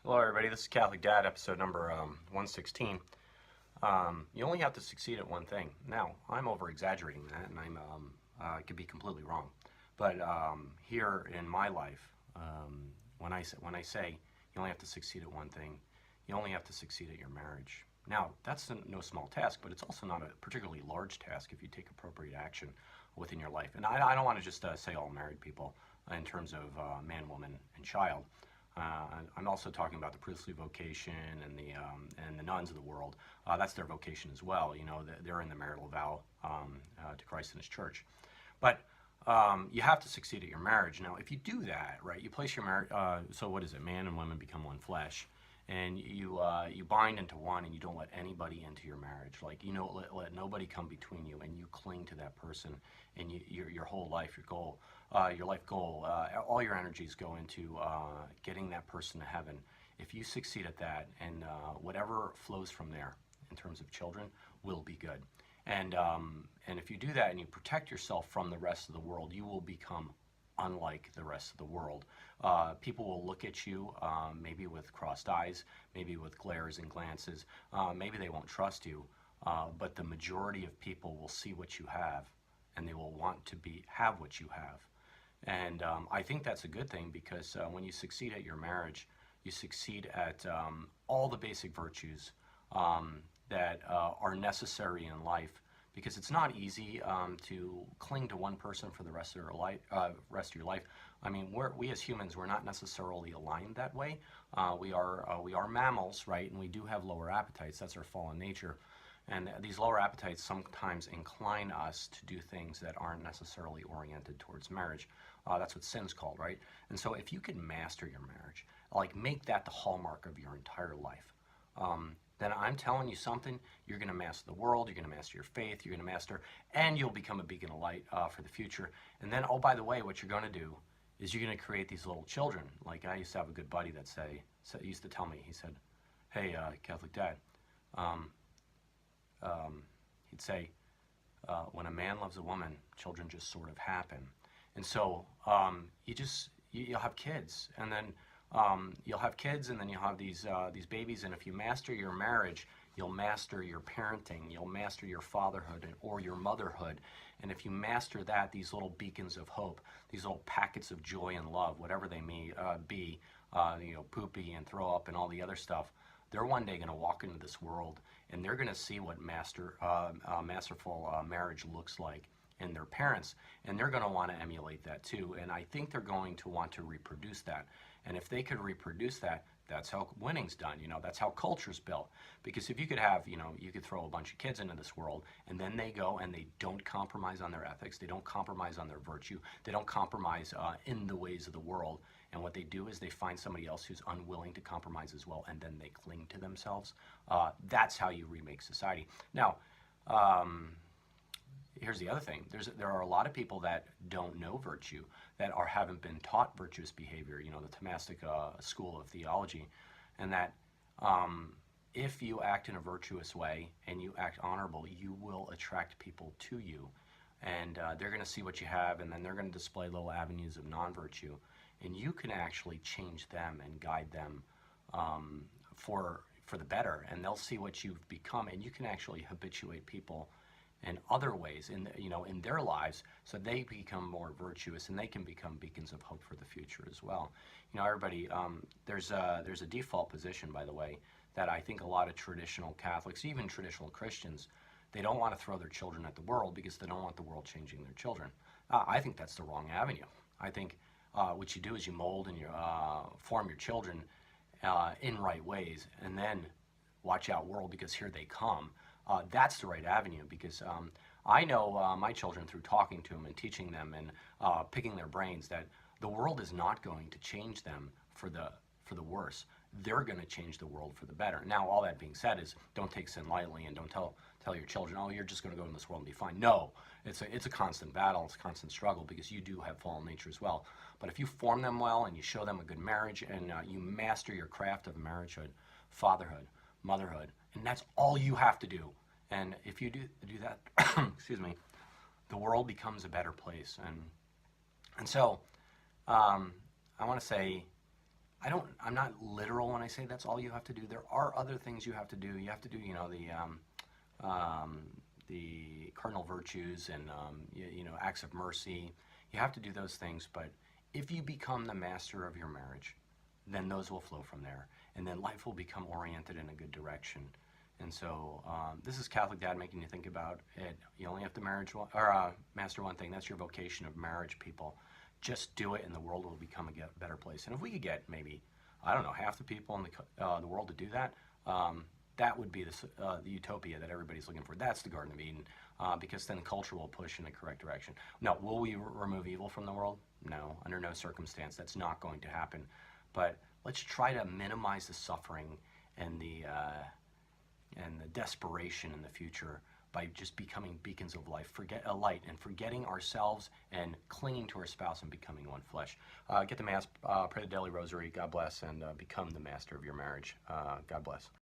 Hello, everybody. This is Catholic Dad, episode number 116. You only have to succeed at one thing. Now, I'm over exaggerating that, and I could be completely wrong. But here in my life, when I say you only have to succeed at one thing, you only have to succeed at your marriage. Now, that's no small task, but it's also not a particularly large task if you take appropriate action within your life. And I don't want to just say all married people in terms of man, woman, and child. I'm also talking about the priestly vocation and the nuns of the world. That's their vocation as well. You know, they're in the marital vow to Christ and His church. But you have to succeed at your marriage. Now, if you do that, right, you place your marriage. So what is it? Man and woman become one flesh, and you bind into one, and you don't let anybody into your marriage. Like, you know, let nobody come between you, and you cling to that person, and your whole life, your life goal, all your energies go into getting that person to heaven. If you succeed at that, and whatever flows from there in terms of children will be good. And if you do that and you protect yourself from the rest of the world, you will become unlike the rest of the world. People will look at you maybe with crossed eyes, maybe with glares and glances. Maybe they won't trust you, but the majority of people will see what you have, and they will want to have what you have. And I think that's a good thing because when you succeed at your marriage, you succeed at all the basic virtues that are necessary in life. Because it's not easy to cling to one person for the rest of your life. I mean, we as humans, we're not necessarily aligned that way. We are mammals, right? And we do have lower appetites. That's our fallen nature. And these lower appetites sometimes incline us to do things that aren't necessarily oriented towards marriage. That's what sin's called, right? And so if you can master your marriage, like make that the hallmark of your entire life, then I'm telling you something, you're going to master the world, you're going to master your faith, you're going to master, and you'll become a beacon of light for the future. And then, oh, by the way, what you're going to do is you're going to create these little children. Like I used to have a good buddy that he used to tell me, he said, hey, Catholic Dad, um, he'd say, when a man loves a woman, children just sort of happen. And so you'll have kids, and then you'll have kids, and then you'll have these babies. And if you master your marriage, you'll master your parenting, you'll master your fatherhood or your motherhood. And if you master that, these little beacons of hope, these little packets of joy and love, whatever they may be, poopy and throw up and all the other stuff, they're one day going to walk into this world, and they're going to see what masterful marriage looks like in their parents, and they're going to want to emulate that too. And I think they're going to want to reproduce that. And if they could reproduce that, that's how winning's done. You know, that's how culture's built. Because if you could have, you could throw a bunch of kids into this world, and then they go and they don't compromise on their ethics, they don't compromise on their virtue, they don't compromise in the ways of the world. And what they do is they find somebody else who's unwilling to compromise as well, and then they cling to themselves. That's how you remake society. Now, here's the other thing. There are a lot of people that don't know virtue, that haven't been taught virtuous behavior, the Thomistic school of theology, and that if you act in a virtuous way and you act honorable, you will attract people to you. And they're going to see what you have, and then they're going to display little avenues of non-virtue. And you can actually change them and guide them for the better. And they'll see what you've become, and you can actually habituate people in other ways in their lives, so they become more virtuous and they can become beacons of hope for the future as well. Everybody, there's a default position, by the way, that I think a lot of traditional Catholics, even traditional Christians, they don't want to throw their children at the world because they don't want the world changing their children. I think that's the wrong avenue. I think what you do is you mold and you form your children in right ways, and then watch out, world, because here they come. That's the right avenue, because I know my children, through talking to them and teaching them and picking their brains, that the world is not going to change them for the worse. They're going to change the world for the better. Now, all that being said, is don't take sin lightly, and don't tell your children, oh, you're just going to go in this world and be fine. No, it's a constant battle, it's a constant struggle, because you do have fallen nature as well. But if you form them well and you show them a good marriage, and you master your craft of marriagehood, fatherhood, motherhood, and that's all you have to do. And if you do that, excuse me, the world becomes a better place. And so I want to say, I'm not literal when I say that's all you have to do. There are other things you have to do. You have to do, the cardinal virtues and, acts of mercy. You have to do those things, but if you become the master of your marriage, then those will flow from there. And then life will become oriented in a good direction. And so this is Catholic Dad making you think about it. You only have to master one thing. That's your vocation of marriage, people. Just do it, and the world will become a better place. And if we could get maybe, I don't know, half the people in the world to do that, that would be the utopia that everybody's looking for. That's the Garden of Eden, because then culture will push in the correct direction. Now, will we remove evil from the world? No, under no circumstance. That's not going to happen. But let's try to minimize the suffering and the desperation in the future by just becoming beacons of life, a light, and forgetting ourselves and clinging to our spouse and becoming one flesh. Get the Mass, pray the daily rosary, God bless, and become the master of your marriage. God bless.